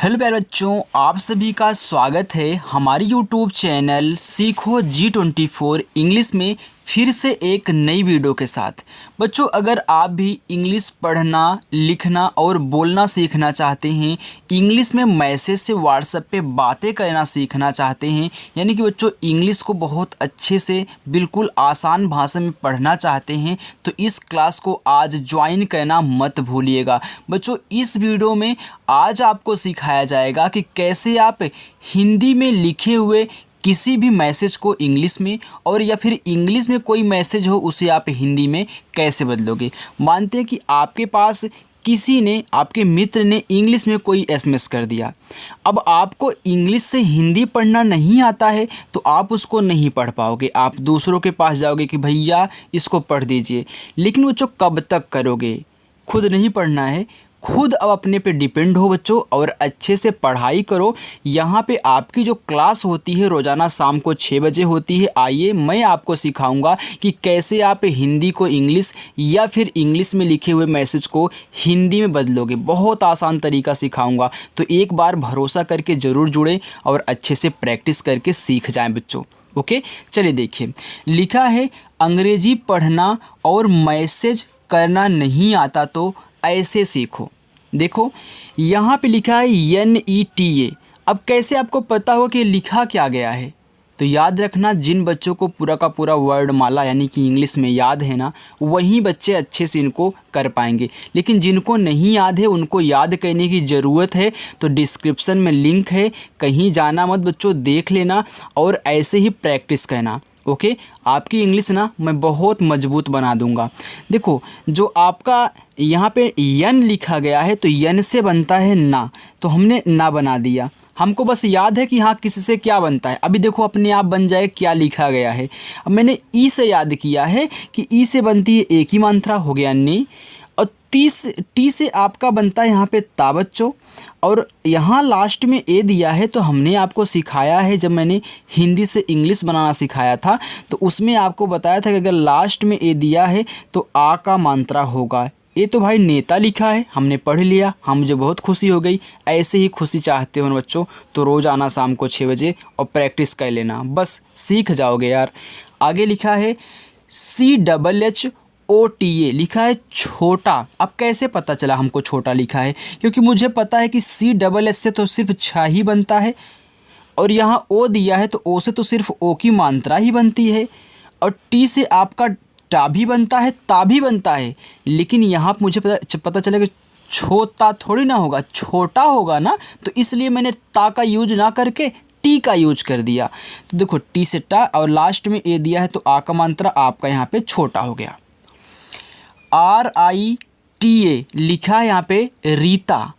Hello प्यारे बच्चों, आप सभी का स्वागत है हमारी यूट्यूब चैनल सीखो G24 इंग्लिश में फिर से एक नई वीडियो के साथ। बच्चों, अगर आप भी इंग्लिश पढ़ना, लिखना और बोलना सीखना चाहते हैं, इंग्लिश में मैसेज से व्हाट्सएप पे बातें करना सीखना चाहते हैं, यानी कि बच्चों इंग्लिश को बहुत अच्छे से बिल्कुल आसान भाषा में पढ़ना चाहते हैं, तो इस क्लास को आज ज्वाइन करना मत भूलिएगा। बच्चों, इस वीडियो में आज आपको सिखाया जाएगा कि कैसे आप हिंदी में लिखे हुए किसी भी मैसेज को इंग्लिश में और या फिर इंग्लिश में कोई मैसेज हो उसे आप हिंदी में कैसे बदलोगे। मानते हैं कि आपके पास किसी ने, आपके मित्र ने इंग्लिश में कोई एसएमएस कर दिया। अब आपको इंग्लिश से हिंदी पढ़ना नहीं आता है तो आप उसको नहीं पढ़ पाओगे। आप दूसरों के पास जाओगे कि भैया इसको पढ़ दीजिए, लेकिन बच्चों कब तक करोगे? खुद नहीं पढ़ना है, खुद अब अपने पे डिपेंड हो बच्चों और अच्छे से पढ़ाई करो। यहाँ पे आपकी जो क्लास होती है रोज़ाना शाम को 6 बजे होती है। आइए मैं आपको सिखाऊंगा कि कैसे आप हिंदी को इंग्लिश या फिर इंग्लिश में लिखे हुए मैसेज को हिंदी में बदलोगे। बहुत आसान तरीका सिखाऊंगा, तो एक बार भरोसा करके ज़रूर जुड़ें और अच्छे से प्रैक्टिस करके सीख जाएँ बच्चों। ओके, चलिए देखिए, लिखा है अंग्रेजी पढ़ना और मैसेज करना नहीं आता तो ऐसे सीखो। देखो यहाँ पे लिखा है NETA। अब कैसे आपको पता हो कि लिखा क्या गया है? तो याद रखना, जिन बच्चों को पूरा का पूरा वर्ड माला यानी कि इंग्लिश में याद है ना, वही बच्चे अच्छे से इनको कर पाएंगे। लेकिन जिनको नहीं याद है उनको याद करने की ज़रूरत है, तो डिस्क्रिप्शन में लिंक है, कहीं जाना मत बच्चों, देख लेना और ऐसे ही प्रैक्टिस करना। ओके, आपकी इंग्लिश ना मैं बहुत मजबूत बना दूंगा। देखो, जो आपका यहाँ पे यन लिखा गया है तो यन से बनता है ना, तो हमने ना बना दिया। हमको बस याद है कि हाँ किसी से क्या बनता है। अभी देखो अपने आप बन जाए क्या लिखा गया है। अब मैंने ई से याद किया है कि ई से बनती है एक ही मात्रा, हो गया नी, और टी से आपका बनता है यहाँ पे ता बच्चों, और यहाँ लास्ट में ए दिया है। तो हमने आपको सिखाया है, जब मैंने हिंदी से इंग्लिश बनाना सिखाया था तो उसमें आपको बताया था कि अगर लास्ट में ए दिया है तो आ का मात्रा होगा। ये तो भाई नेता लिखा है, हमने पढ़ लिया, हम मुझे बहुत खुशी हो गई। ऐसे ही खुशी चाहते हो ना बच्चों तो रोज़ आना शाम को 6 बजे और प्रैक्टिस कर लेना, बस सीख जाओगे यार। आगे लिखा है CHHOTA, लिखा है छोटा। अब कैसे पता चला हमको छोटा लिखा है? क्योंकि मुझे पता है कि CHH से तो सिर्फ छा ही बनता है, और यहाँ ओ दिया है तो ओ से तो सिर्फ ओ की मात्रा ही बनती है, और टी से आपका टा भी बनता है, ता भी बनता है। लेकिन यहाँ मुझे पता चला कि छोटा थोड़ी ना होगा, छोटा होगा ना, तो इसलिए मैंने ता का यूज ना करके टी का यूज कर दिया। तो देखो टी से टा और लास्ट में ए दिया है तो आ का मात्रा आपका यहाँ पे छोटा हो गया। RITA लिखा है यहाँ पे रीता।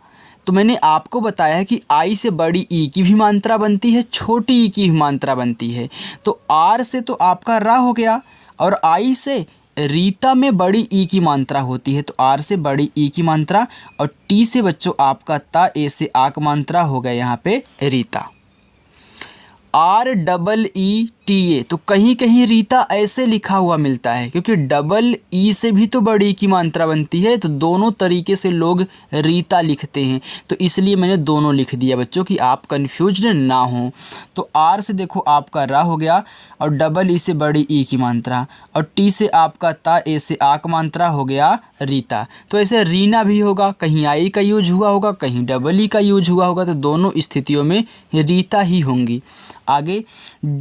तो मैंने आपको बताया है कि आई से बड़ी ई की भी मात्रा बनती है, छोटी ई की भी मात्रा बनती है। तो आर से तो आपका रा हो गया, और आई से रीता में बड़ी ई की मात्रा होती है, तो आर से बड़ी ई की मात्रा, और टी से बच्चों आपका ता, ए से आ की मात्रा हो गया यहाँ पे रीता। REETA, तो कहीं कहीं रीता ऐसे लिखा हुआ मिलता है क्योंकि डबल ई से भी तो बड़ी की मात्रा बनती है, तो दोनों तरीके से लोग रीता लिखते हैं, तो इसलिए मैंने दोनों लिख दिया बच्चों कि आप कंफ्यूज्ड ना हो। तो आर से देखो आपका रा हो गया, और डबल ई से बड़ी ई की मात्रा, और टी से आपका ता, ए से आ की मात्रा हो गया रीता। तो ऐसे रीना भी होगा, कहीं आई का यूज हुआ होगा, कहीं डबल ई का यूज हुआ होगा, तो दोनों स्थितियों में रीता ही होंगी। आगे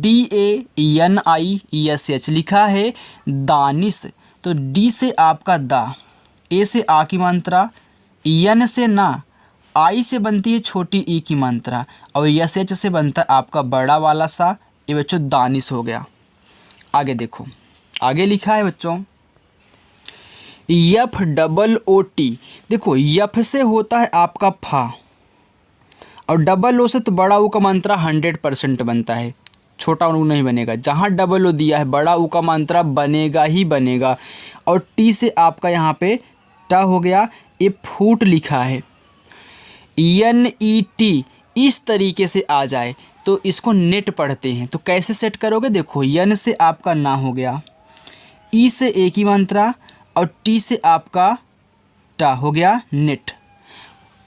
DANISH लिखा है दानिश। तो डी से आपका दा, ए से आ की मात्रा, यन से ना, आई से बनती है छोटी ई की मात्रा, और SH से बनता है आपका बड़ा वाला सा। ये बच्चों दानिश हो गया। आगे देखो, आगे लिखा है बच्चों FOOT। देखो यफ से होता है आपका फा, और डबल ओ से तो बड़ा ऊ का मात्रा 100% बनता है, छोटा ऊ नहीं बनेगा। जहाँ डबल ओ दिया है बड़ा ऊ का मात्रा बनेगा ही बनेगा। और टी से आपका यहाँ पे टा हो गया, ये फूट लिखा है। NET इस तरीके से आ जाए तो इसको नेट पढ़ते हैं। तो कैसे सेट करोगे? देखो यन से आपका ना हो गया, ई से ए की मात्रा, और टी से आपका टा हो गया नेट।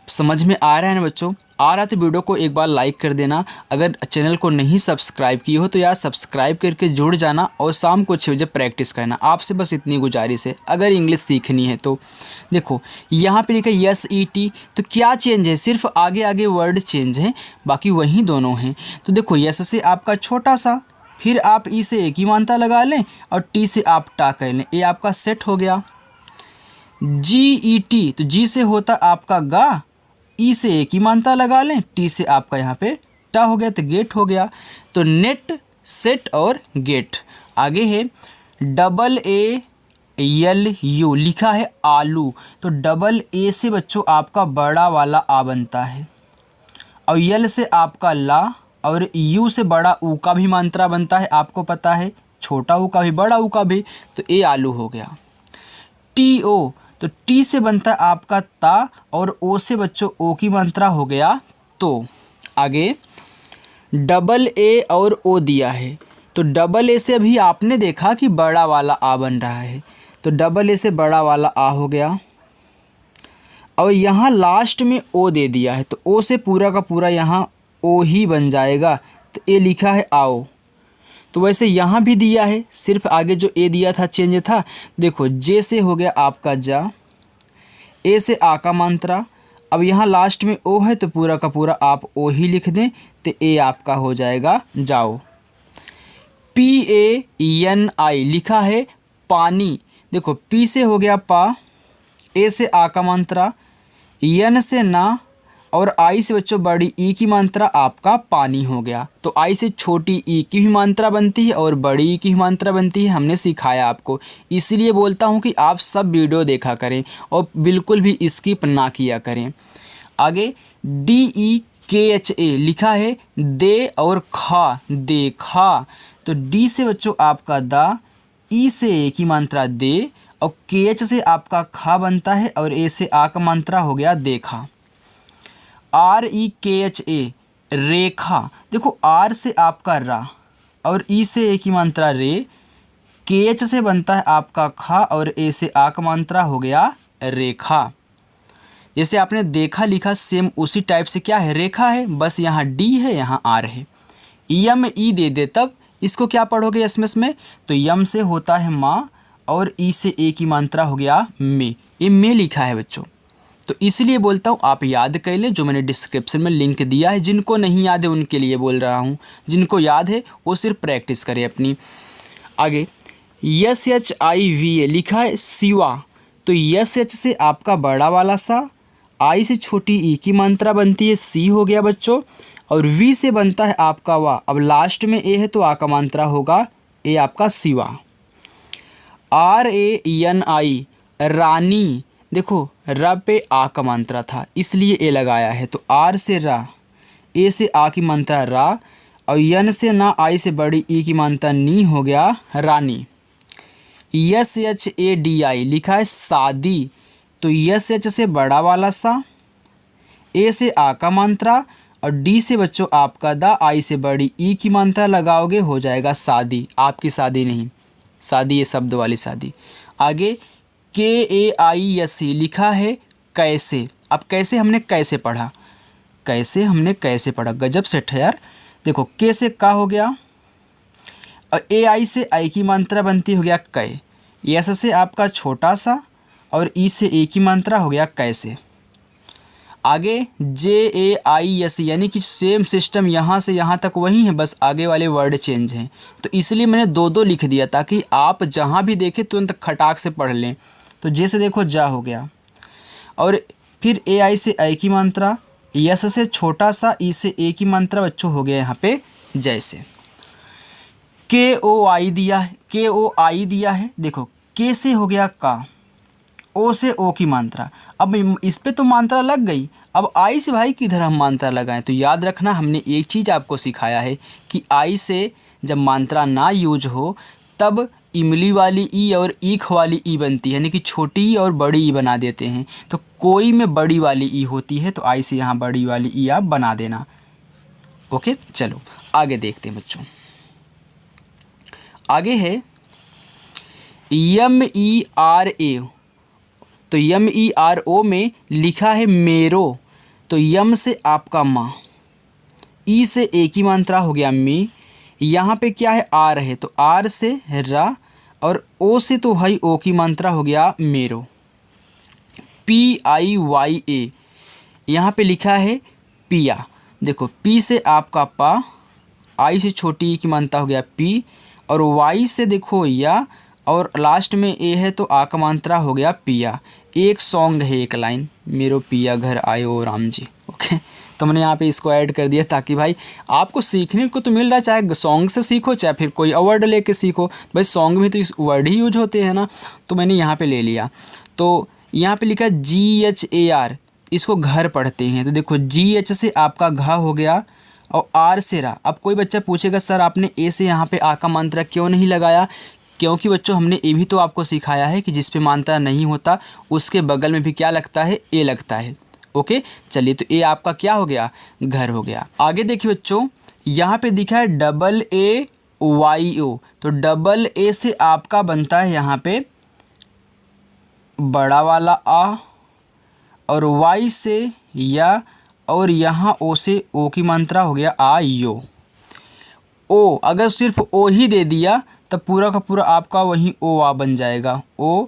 समझ में आ रहा है ना बच्चों? आ रहा तो वीडियो को एक बार लाइक कर देना। अगर चैनल को नहीं सब्सक्राइब किए हो तो यार सब्सक्राइब करके जुड़ जाना और शाम को 6 बजे प्रैक्टिस करना। आपसे बस इतनी गुजारिश है अगर इंग्लिश सीखनी है तो। देखो यहाँ पे लिखा है SET, तो क्या चेंज है, सिर्फ आगे आगे वर्ड चेंज है, बाकी वही दोनों हैं। तो देखो यस से आपका छोटा सा, फिर आप ई से एक ही मात्रा लगा लें और टी से आप टा कर लें, ये आपका सेट हो गया। GET, तो जी से होता आपका गा, ई से एक ही मात्रा लगा लें, टी से आपका यहाँ पे टा हो गया, तो गेट हो गया। तो नेट, सेट और गेट। आगे है AALU, लिखा है आलू, तो AA से बच्चों आपका बड़ा वाला आ बनता है, और यल से आपका ला, और यू से बड़ा ऊ का भी मात्रा बनता है, आपको पता है, छोटा ऊ का भी बड़ा ऊ का भी, तो ए आलू हो गया। TO, तो टी से बनता है आपका ता, और ओ से बच्चों ओ की मात्रा हो गया तो। आगे AA और ओ दिया है, तो AA से अभी आपने देखा कि बड़ा वाला आ बन रहा है, तो AA से बड़ा वाला आ हो गया, और यहाँ लास्ट में ओ दे दिया है, तो ओ से पूरा का पूरा यहाँ ओ ही बन जाएगा, तो ए लिखा है आओ। तो वैसे यहाँ भी दिया है, सिर्फ आगे जो ए दिया था चेंज था। देखो जे से हो गया आपका जा, ए से आ का मात्रा, अब यहाँ लास्ट में ओ है तो पूरा का पूरा आप ओ ही लिख दें, तो ए आपका हो जाएगा जाओ। PANI, लिखा है पानी, देखो पी से हो गया पा, ए से आ का मात्रा, एन से ना, और आई से बच्चों बड़ी ई की मात्रा आपका पानी हो गया। तो आई से छोटी ई की भी मात्रा बनती है और बड़ी ई की भी मात्रा बनती है, हमने सिखाया आपको, इसलिए बोलता हूँ कि आप सब वीडियो देखा करें और बिल्कुल भी स्किप ना किया करें। आगे DEKHA, लिखा है दे और खा, देखा, तो डी से बच्चों आपका दा, ई से ए की मात्रा दे, और KH से आपका खा बनता है, और ए से आ का मात्रा हो गया देखा। REKHA, रेखा, देखो आर से आपका रा, और ई से ए की मात्रा रे, KH से बनता है आपका खा, और ए से आ का मात्रा हो गया रेखा। जैसे आपने देखा लिखा सेम उसी टाइप से क्या है, रेखा है, बस यहाँ डी है यहाँ आर है। यम ई दे दे तब इसको क्या पढ़ोगे एसएमएस में, तो यम से होता है माँ, और ई से ए की मात्रा हो गया में, ये में लिखा है बच्चों, तो इसलिए बोलता हूँ आप याद कर लें, जो मैंने डिस्क्रिप्शन में लिंक दिया है। जिनको नहीं याद है उनके लिए बोल रहा हूँ, जिनको याद है वो सिर्फ प्रैक्टिस करें अपनी। आगे SHIVA, लिखा है शिवा, तो SH से आपका बड़ा वाला सा, आई से छोटी ई की मात्रा बनती है, सी हो गया बच्चों, और वी से बनता है आपका वा, अब लास्ट में ए है तो आ का मात्रा होगा ए आपका शिवा। RANI, रानी, देखो र पे आ का मात्रा था इसलिए ए लगाया है, तो आर से रा, ए से आ की मात्रा रा, और यन से ना, आई से बड़ी ई की मात्रा नी, हो गया रानी। SHADI, लिखा है शादी, तो SH से बड़ा वाला सा, ए से आ का मात्रा, और डी से बच्चों आपका दा, आई से बड़ी ई की मात्रा लगाओगे हो जाएगा शादी, आपकी शादी नहीं, शादी ये शब्द वाली शादी। आगे KAISE, लिखा है कैसे, अब कैसे हमने कैसे पढ़ा, कैसे हमने कैसे पढ़ा, गजब सेट है यार। देखो के से का हो गया, और AI से आई की मात्रा बनती हो गया कै, एस से आपका छोटा सा, और ई से ए की मात्रा हो गया कैसे। आगे JAIS, यानी कि सेम सिस्टम यहाँ से यहाँ तक वही है, बस आगे वाले वर्ड चेंज हैं, तो इसलिए मैंने दो दो लिख दिया ताकि आप जहाँ भी देखें तुरंत खटाक से पढ़ लें। तो जैसे देखो जा हो गया, और फिर AI से आई की मात्रा, यस से छोटा सा, ई से ए की मात्रा बच्चों हो गया यहाँ पे जैसे। KOI दिया है, KOI दिया है, देखो के से हो गया का, ओ से ओ की मात्रा, अब इस पे तो मात्रा लग गई, अब आई से भाई किधर हम मात्रा लगाएं, तो याद रखना हमने एक चीज़ आपको सिखाया है कि आई से जब मात्रा ना यूज हो तब इमली वाली ई और ईख वाली ई बनती है, यानी कि छोटी ई और बड़ी ई बना देते हैं, तो कोई में बड़ी वाली ई होती है, तो आई से यहाँ बड़ी वाली ई आप बना देना। ओके चलो आगे देखते हैं बच्चों। आगे है MERA, तो MERO में लिखा है मेरो, तो यम से आपका माँ, ई से ए की मात्रा हो गया मी, यहाँ पे क्या है आर है तो आर से रा, और ओ से तो भाई ओ की मात्रा हो गया मेरो। पी आई वाई ए, यहाँ पे लिखा है पिया। देखो पी से आपका पा, आई से छोटी ई की मात्रा हो गया पी, और वाई से देखो या, और लास्ट में ए है तो आ का मात्रा हो गया पिया। एक सॉन्ग है, एक लाइन, मेरो पिया घर आए ओ राम जी। ओके, तो मैंने यहाँ पे इसको ऐड कर दिया ताकि भाई आपको सीखने को तो मिल रहा है, चाहे सॉन्ग से सीखो चाहे फिर कोई वर्ड लेके सीखो, भाई सॉन्ग में तो इस वर्ड ही यूज होते हैं ना, तो मैंने यहाँ पे ले लिया। तो यहाँ पे लिखा GHAR, इसको घर पढ़ते हैं, तो देखो GH से आपका घ हो गया और आर से रा। अब कोई बच्चा पूछेगा सर आपने ए से यहाँ पे आ का मात्रा क्यों नहीं लगाया, क्योंकि बच्चों हमने ये भी तो आपको सिखाया है कि जिस पे मात्रा नहीं होता उसके बगल में भी क्या लगता है, ए लगता है। ओके, चलिए तो ए आपका क्या हो गया, घर हो गया। आगे देखिए बच्चों, यहाँ पे दिखा है AAYO, तो डबल ए से आपका बनता है यहाँ पे बड़ा वाला आ, और वाई से या, और यहाँ ओ से ओ की मात्रा हो गया आ यो। ओ अगर सिर्फ ओ ही दे दिया तब पूरा का पूरा आपका वही ओ आ बन जाएगा। ओ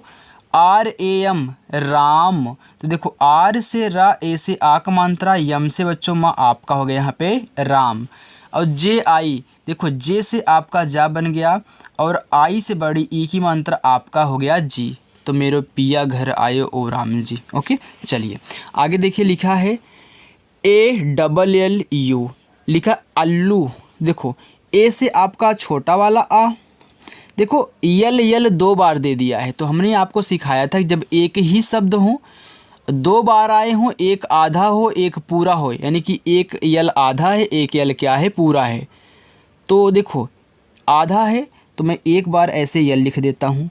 RAM राम, तो देखो आर से रा, ए से आ का मात्रा, यम से बच्चों माँ आपका हो गया यहाँ पे राम। और JI, देखो जे से आपका जा बन गया, और आई से बड़ी ई की मात्रा आपका हो गया जी, तो मेरो पिया घर आयो ओ राम जी। ओके, चलिए आगे देखिए, लिखा है ALLU, लिखा अल्लू। देखो ए से आपका छोटा वाला आ, देखो यल 2 बार दे दिया है, तो हमने आपको सिखाया था कि जब एक ही शब्द हो 2 बार आए हों, एक आधा हो एक पूरा हो, यानी कि एक यल आधा है एक यल क्या है, पूरा है। तो देखो आधा है तो मैं एक बार ऐसे यल लिख देता हूँ,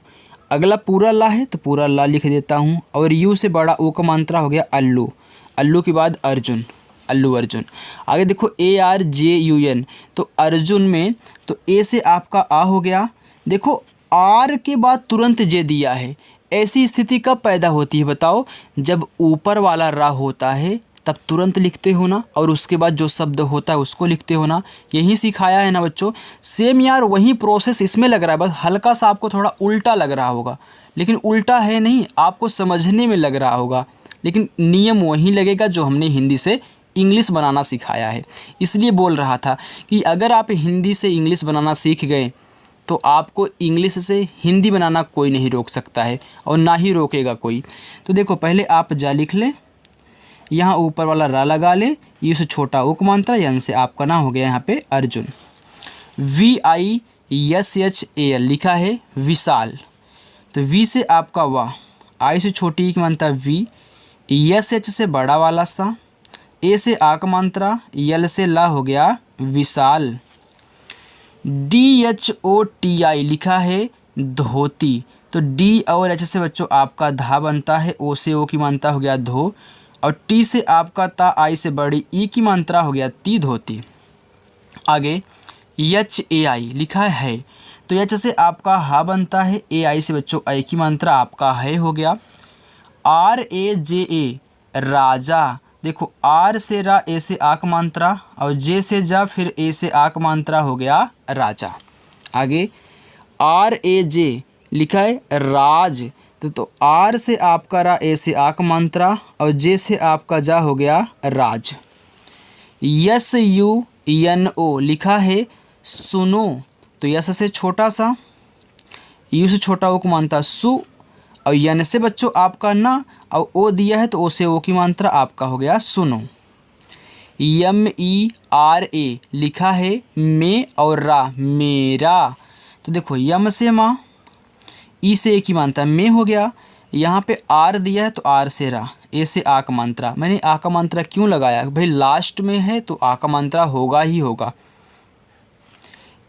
अगला पूरा ला है तो पूरा ला लिख देता हूँ, और यू से बड़ा ओ का मात्रा हो गया अल्लू, अल्लू के बाद अर्जुन, अल्लू अर्जुन। आगे देखो ARJUN, तो अर्जुन में तो ए से आपका आ हो गया। देखो आर के बाद तुरंत जे दिया है, ऐसी स्थिति कब पैदा होती है बताओ, जब ऊपर वाला रा होता है तब तुरंत लिखते हो ना, और उसके बाद जो शब्द होता है उसको लिखते हो ना, यही सिखाया है ना बच्चों। सेम यार वही प्रोसेस इसमें लग रहा है, बस हल्का सा आपको थोड़ा उल्टा लग रहा होगा, लेकिन उल्टा है नहीं, आपको समझने में लग रहा होगा, लेकिन नियम वही लगेगा जो हमने हिंदी से इंग्लिश बनाना सिखाया है। इसलिए बोल रहा था कि अगर आप हिंदी से इंग्लिश बनाना सीख गए तो आपको इंग्लिश से हिंदी बनाना कोई नहीं रोक सकता है, और ना ही रोकेगा कोई। तो देखो पहले आप जा लिख लें, यहाँ ऊपर वाला रा लगा लें, यू से छोटा ओ का मात्रा, यन से आपका ना हो गया यहाँ पे अर्जुन। VISHAL, लिखा है विशाल, तो वी से आपका वाह, आई से छोटी की मात्रा वी, SH से बड़ा वाला सा, ए से आ का मात्रा, यल से ला हो गया विशाल। DHOTI, लिखा है धोती, तो डी और एच से बच्चों आपका धा बनता है, ओ से ओ की मात्रा हो गया धो, और टी से आपका ता, आई से बड़ी ई की मात्रा हो गया ती, धोती। आगे HAI, लिखा है, तो एच से आपका हा बनता है, AI से बच्चों आई की मात्रा आपका है हो गया। RAJA राजा, देखो आर से रा, ए से आ का मात्रा, और जे से जा, फिर ए से आ का मात्रा हो गया राजा। आगे RAJ, लिखा है राज, तो आर से आपका रा, ए से आ का मात्रा, और जे से आपका जा हो गया राज। SUNO, लिखा है सुनो, तो यस से छोटा सा, यू से छोटा ओ को मात्रा सु, और यन से बच्चों आपका ना, और ओ दिया है तो ओ से ओ की मात्रा आपका हो गया सुनो। MERA, लिखा है मे और रा, मेरा, तो देखो यम से माँ, ई से ए की मात्रा में हो गया, यहाँ पे आर दिया है तो आर से रा, ए से आ का मात्रा। मैंने आ का मात्रा क्यों लगाया, भाई लास्ट में है तो आ का मात्रा होगा ही होगा।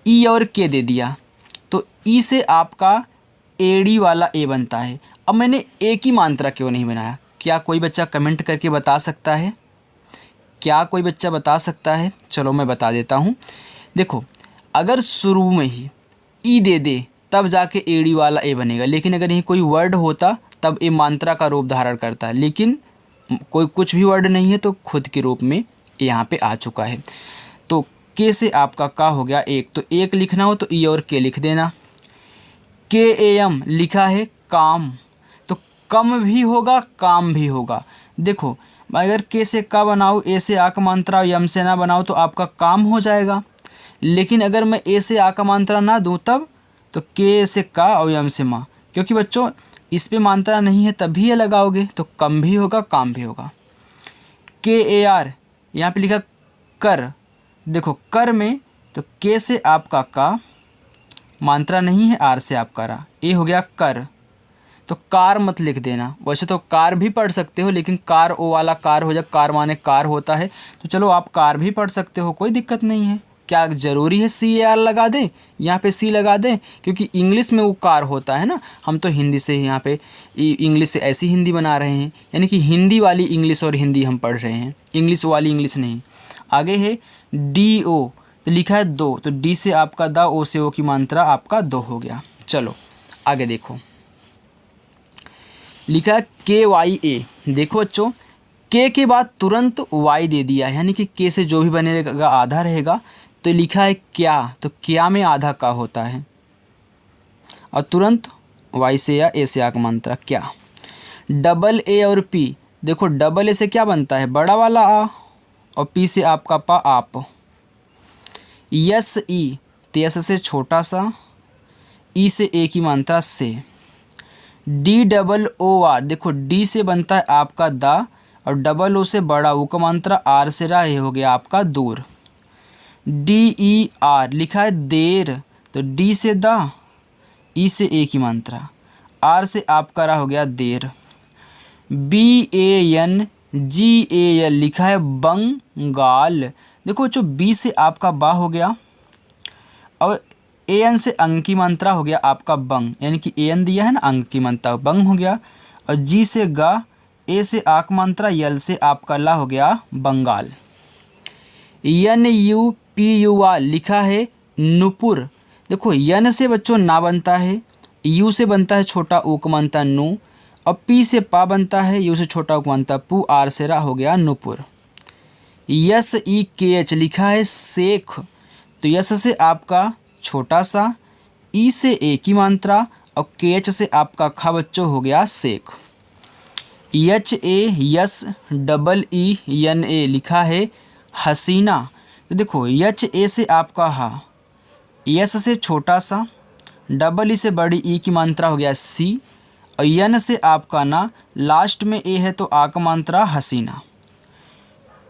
ई और के दे दिया तो ई से आपका एडी वाला ए बनता है। अब मैंने ए की मात्रा क्यों नहीं बनाया, क्या कोई बच्चा कमेंट करके बता सकता है, क्या कोई बच्चा बता सकता है? चलो मैं बता देता हूँ। देखो अगर शुरू में ही ई दे दे तब जाके एडी वाला ए बनेगा, लेकिन अगर यही कोई वर्ड होता तब ए मात्रा का रूप धारण करता है, लेकिन कोई कुछ भी वर्ड नहीं है तो खुद के रूप में यहाँ पे आ चुका है। तो के से आपका का हो गया एक, तो एक लिखना हो तो ई और के लिख देना। के ए एम लिखा है काम, तो कम भी होगा काम भी होगा। देखो अगर के से का बनाओ, ए से आ का मात्रा, यम से ना बनाओ तो आपका काम हो जाएगा। लेकिन अगर मैं ए से आ का मात्रा ना दूँ तब तो के से का और यम से माँ, क्योंकि बच्चों इस पे मात्रा नहीं है तभी ये लगाओगे तो कम भी होगा काम भी होगा। के ए आर यहाँ पे लिखा कर, देखो कर में तो के से आपका का, मात्रा नहीं है, आर से आपका रा, ए हो गया कर। तो कार मत लिख देना, वैसे तो कार भी पढ़ सकते हो लेकिन कार ओ वाला कार हो जाए, कार माने कार होता है, तो चलो आप कार भी पढ़ सकते हो, कोई दिक्कत नहीं है। क्या ज़रूरी है सी ए आर लगा दें, यहाँ पे सी लगा दें, क्योंकि इंग्लिश में वो कार होता है ना, हम तो हिंदी से यहाँ पे इंग्लिश से ऐसी हिंदी बना रहे हैं, यानी कि हिंदी वाली इंग्लिश और हिंदी हम पढ़ रहे हैं, इंग्लिश वाली इंग्लिश नहीं। आगे है डी ओ, तो लिखा है दो, तो डी से आपका दा, ओ से ओ की मात्रा आपका दो हो गया। चलो आगे देखो, लिखा है के वाई ए। देखो बच्चों के बाद तुरंत वाई दे दिया है, यानी कि के से जो भी बनेगा आधा रहेगा, तो लिखा है क्या, तो क्या में आधा का होता है और तुरंत वाई से या ए से आ का मात्रा क्या। डबल ए और पी, देखो डबल ए से क्या बनता है बड़ा वाला आ, और पी से आपका पा आप। यस ई, तो यस से छोटा सा, ई से ए की मात्रा से। डी डबल ओ आर, देखो डी से बनता है आपका दा और डबल ओ से बड़ा ओ का मात्रा, आर से रा, ये हो गया आपका दूर। डी ई आर लिखा है देर, तो डी से दा, ई से ए की मात्रा, आर से आपका रा हो गया देर। B A N G A L लिखा है बंगाल, देखो जो बी से आपका बा हो गया और ए एन से अंग की मात्रा हो गया आपका बंग, यानी कि ए एन दिया है ना अंग की मात्रा, बंग हो गया। और जी से गा, ए से आक मात्रा, यल से आपका ला हो गया बंगाल। यन यू पी यू आर लिखा है नुपुर, देखो यन से बच्चों ना बनता है, यू से बनता है छोटा ऊ का मात्रा नू, और पी से पा बनता है, यू से छोटा ऊ का मात्रा पू, आर से रा हो गया नुपुर। यस ई के एच लिखा है शेख, तो यस से आपका छोटा सा, ई से ए की मात्रा और के एच से आपका खा बच्चों हो गया Sheikh. H A S double E N A लिखा है हसीना, तो देखो एच ए से आपका हा, यस से छोटा सा, डबल ई से बड़ी ई की मात्रा हो गया सी, और यन से आपका ना, लास्ट में ए है तो आ का मात्रा हसीना।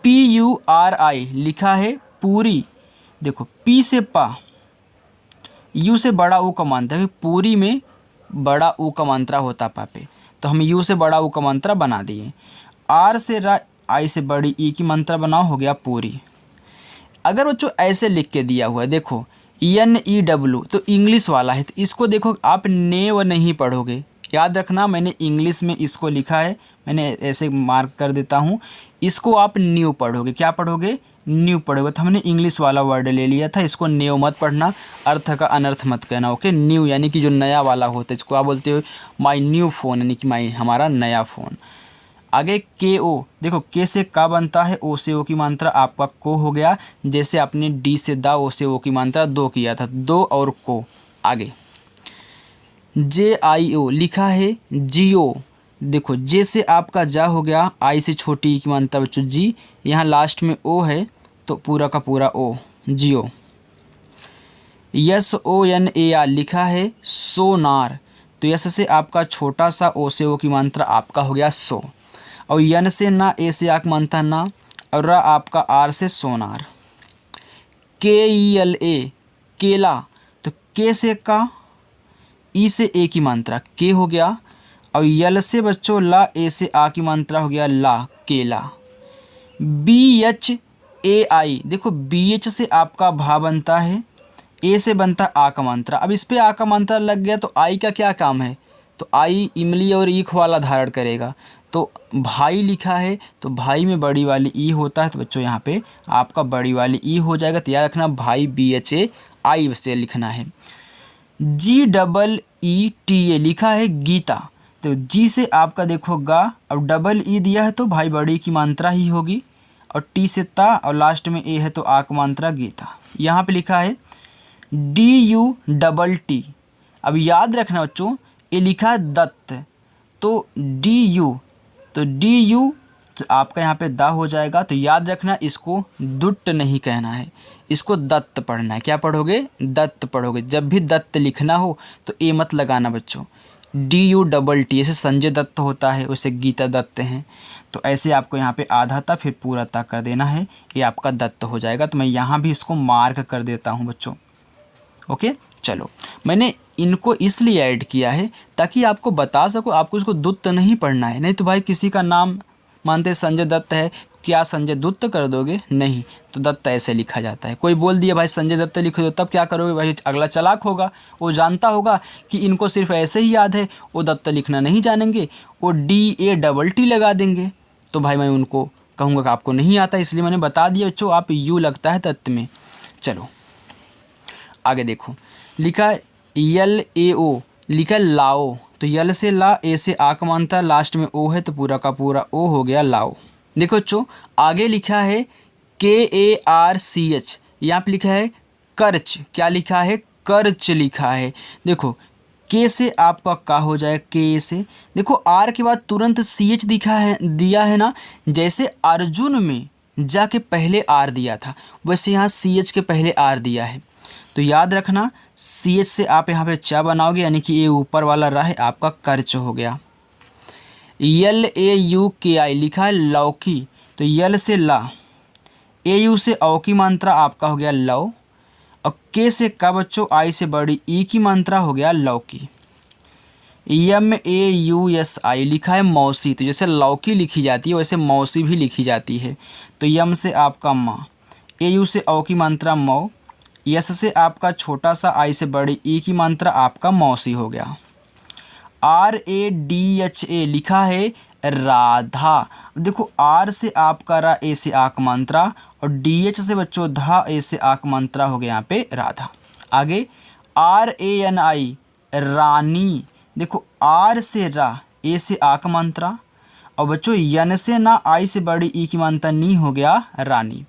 पी यू आर आई लिखा है पूरी, देखो पी से पा, यू से बड़ा ऊ का मात्रा है, पूरी में बड़ा ऊ का मात्रा होता पा पे, तो हम यू से बड़ा ऊ का मात्रा बना दिए। आर से रा, आई से बड़ी ई की मात्रा बनाओ, हो गया पूरी। अगर बच्चों ऐसे लिख के दिया हुआ है, देखो एन ई डब्ल्यू, तो इंग्लिश वाला है, तो इसको देखो आप ने व नहीं पढ़ोगे, याद रखना मैंने इंग्लिश में इसको लिखा है, मैंने ऐसे मार्क कर देता हूँ, इसको आप न्यू पढ़ोगे, क्या पढ़ोगे न्यू पढ़ोगे, तो हमने इंग्लिश वाला वर्ड ले लिया था, इसको न्यू मत पढ़ना, अर्थ का अनर्थ मत कहना, ओके। न्यू यानी कि जो नया वाला होता है, इसको आप बोलते हो माई न्यू फ़ोन, यानी कि माई हमारा नया फ़ोन। आगे के ओ, देखो के से का बनता है, ओ से ओ की मात्रा आपका को हो गया, जैसे आपने डी से दा, ओ से ओ की मात्रा दो किया था, दो और को। आगे जे आई ओ लिखा है जियो, देखो जे से आपका जा हो गया, आई से छोटी की मात्रा बच्चों जी, यहाँ लास्ट में ओ है तो पूरा का पूरा ओ, जियो। S O N A R लिखा है सोनार, तो यस से आपका छोटा सा, ओ से ओ की मात्रा आपका हो गया सो, और यन से ना, ए से आक मात्रा ना, और रा आपका आर से सोनार। के ई एल ए केला, तो के से का, ई से ए की मात्रा के हो गया, और यल से बच्चों ला, ए से आ की मात्रा हो गया ला केला। बी एच ए आई, देखो बी एच से आपका भा बनता है, ए से बनता है आ का मात्रा, अब इस पे आ का मात्रा लग गया तो आई का क्या काम है, तो आई इमली और ईख वाला धारण करेगा, तो भाई लिखा है तो भाई में बड़ी वाली ई होता है, तो बच्चों यहाँ पे आपका बड़ी वाली ई हो जाएगा, तो याद रखना भाई बी एच ए आई से लिखना है। जी डबल ई टी ए लिखा है गीता, तो जी से आपका देखो गा, अब डबल ई दिया है तो भाई बड़ी की मात्रा ही होगी, और टी से ता, और लास्ट में ए है तो आक मात्रा गीता। यहाँ पे लिखा है डी यू डबल टी। अब याद रखना बच्चों, ये लिखा है दत्त, तो डी यू, तो डी यू तो आपका यहाँ पे दा हो जाएगा। तो याद रखना, इसको दुट्ट नहीं कहना है, इसको दत्त पढ़ना है। क्या पढ़ोगे? दत्त पढ़ोगे। जब भी दत्त लिखना हो तो ए मत लगाना बच्चों, डी यू डबल टी। जैसे संजय दत्त होता है वैसे गीता दत्त हैं, तो ऐसे आपको यहाँ पे आधा ता फिर पूरा ता कर देना है, ये आपका दत्त हो जाएगा। तो मैं यहाँ भी इसको मार्क कर देता हूँ बच्चों। ओके, चलो मैंने इनको इसलिए ऐड किया है ताकि आपको बता सको, आपको इसको दुत्त नहीं पढ़ना है। नहीं तो भाई किसी का नाम मानते संजय दत्त है, क्या संजय दुत्त कर दोगे? नहीं, तो दत्त ऐसे लिखा जाता है। कोई बोल दिया भाई संजय दत्त लिखो दो, तब क्या करोगे भाई? अगला चालाक होगा, वो जानता होगा कि इनको सिर्फ ऐसे ही याद है, वो दत्त लिखना नहीं जानेंगे, वो डी ए डबल टी लगा देंगे। तो भाई मैं उनको कहूँगा कि आपको नहीं आता, इसलिए मैंने बता दिया बच्चों, आप यू लगता है दत्त में। चलो आगे देखो, लिखा है यल ए ओ, लिखा है लाओ, तो यल से ला, ए से आक मानता, लास्ट में ओ है तो पूरा का पूरा ओ हो गया लाओ। देखो बच्चों आगे लिखा है के ए आर सी एच, यहाँ पे लिखा है कर्च। क्या लिखा है? कर्च लिखा है। देखो के से आपका का हो जाए, के से देखो आर के बाद तुरंत सी एच दिया है ना, जैसे अर्जुन में जाके पहले आर दिया था वैसे यहाँ सी एच के पहले आर दिया है। तो याद रखना, सी एच से आप यहाँ पे चा बनाओगे, यानी कि ये ऊपर वाला रहा है आपका कर्च हो गया। यल ए यू के आई लिखा है लौकी, तो यल से ला, ए यू से औ की मात्रा आपका हो गया लौ, और के से का बच्चों, आई से बड़ी ई की मात्रा हो गया लौकी। यम ए यू एस आई लिखा है मौसी, तो जैसे लौकी लिखी जाती है वैसे मौसी भी लिखी जाती है। तो यम से आपका माँ, ए यू से औ की मात्रा मौ, यस से आपका छोटा सा, आई से बड़ी ई की मात्रा आपका मौसी हो गया। R A D H A लिखा है राधा, देखो आर से आपका रा, ए से आक मात्रा, और डी एच से बच्चों धा, ए से आक मात्रा हो गया यहाँ पे राधा। आगे आर ए एन आई रानी, देखो आर से रा, ए से आक मात्रा, और बच्चों यन से ना, आई से बड़ी ई की मात्रा नी हो गया रानी।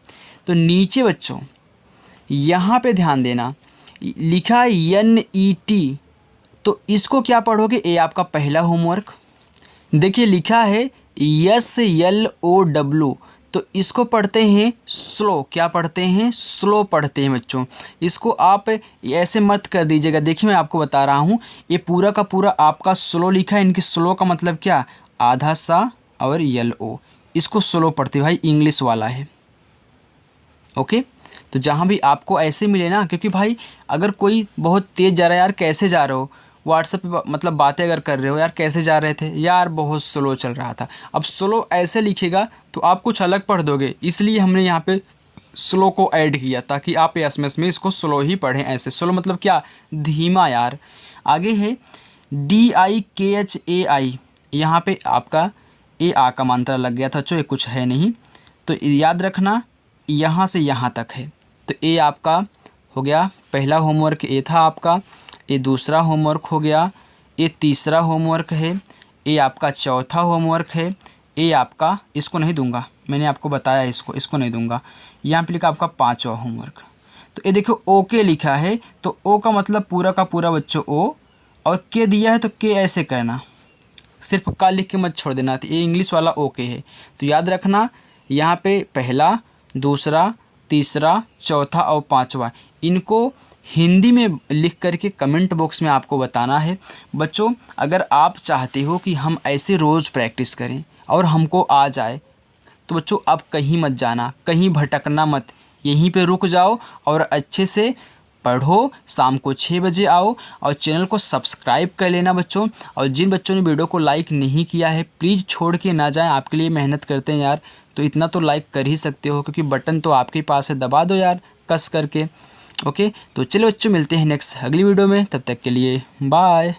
तो नीचे बच्चों यहाँ पे ध्यान देना, लिखा है एन ई टी, तो इसको क्या पढ़ोगे? ये आपका पहला होमवर्क। देखिए लिखा है एस एल ओ डब्ल्यू, तो इसको पढ़ते हैं स्लो। क्या पढ़ते हैं? स्लो पढ़ते हैं बच्चों। इसको आप ऐसे मत कर दीजिएगा। देखिए मैं आपको बता रहा हूँ, ये पूरा का पूरा आपका स्लो लिखा है। इनकी स्लो का मतलब क्या? आधा सा और यल ओ, इसको स्लो पढ़ते भाई, इंग्लिश वाला है। ओके, तो जहाँ भी आपको ऐसे मिले ना, क्योंकि भाई अगर कोई बहुत तेज़ जा रहा है, यार कैसे जा रहे हो, व्हाट्सएप पे मतलब बातें अगर कर रहे हो, यार कैसे जा रहे थे, यार बहुत स्लो चल रहा था। अब स्लो ऐसे लिखेगा तो आप कुछ अलग पढ़ दोगे, इसलिए हमने यहाँ पे स्लो को ऐड किया ताकि आप एसएमएस में इसको स्लो ही पढ़ें। ऐसे स्लो मतलब क्या? धीमा यार। आगे है DIKHAI, यहाँ पे आपका ए आ का मात्रा लग गया था, ये कुछ है नहीं, तो याद रखना यहाँ से यहाँ तक है। तो ए आपका हो गया पहला होमवर्क, ए था आपका, ये दूसरा होमवर्क हो गया, ये तीसरा होमवर्क है, ये आपका चौथा होमवर्क है, ये आपका, इसको नहीं दूंगा, मैंने आपको बताया इसको नहीं दूंगा। यहाँ पे लिखा आपका पांचवा होमवर्क। तो ये देखो ओके लिखा है, तो ओ का मतलब पूरा का पूरा बच्चों ओ, और के दिया है तो के ऐसे करना, सिर्फ का लिख के मत छोड़ देना। तो ये इंग्लिश वाला ओके है। तो याद रखना यहाँ पे पहला, दूसरा, तीसरा, चौथा और पांचवा, इनको हिंदी में लिख करके कमेंट बॉक्स में आपको बताना है। बच्चों अगर आप चाहते हो कि हम ऐसे रोज़ प्रैक्टिस करें और हमको आ जाए, तो बच्चों आप कहीं मत जाना, कहीं भटकना मत, यहीं पे रुक जाओ और अच्छे से पढ़ो। शाम को 6 बजे आओ और चैनल को सब्सक्राइब कर लेना बच्चों। और जिन बच्चों ने वीडियो को लाइक नहीं किया है प्लीज़ छोड़ के ना जाएं, आपके लिए मेहनत करते हैं यार, तो इतना तो लाइक कर ही सकते हो, क्योंकि बटन तो आपके पास है, दबा दो यार कस करके। ओके, तो चलो बच्चों मिलते हैं नेक्स्ट अगली वीडियो में, तब तक के लिए बाय।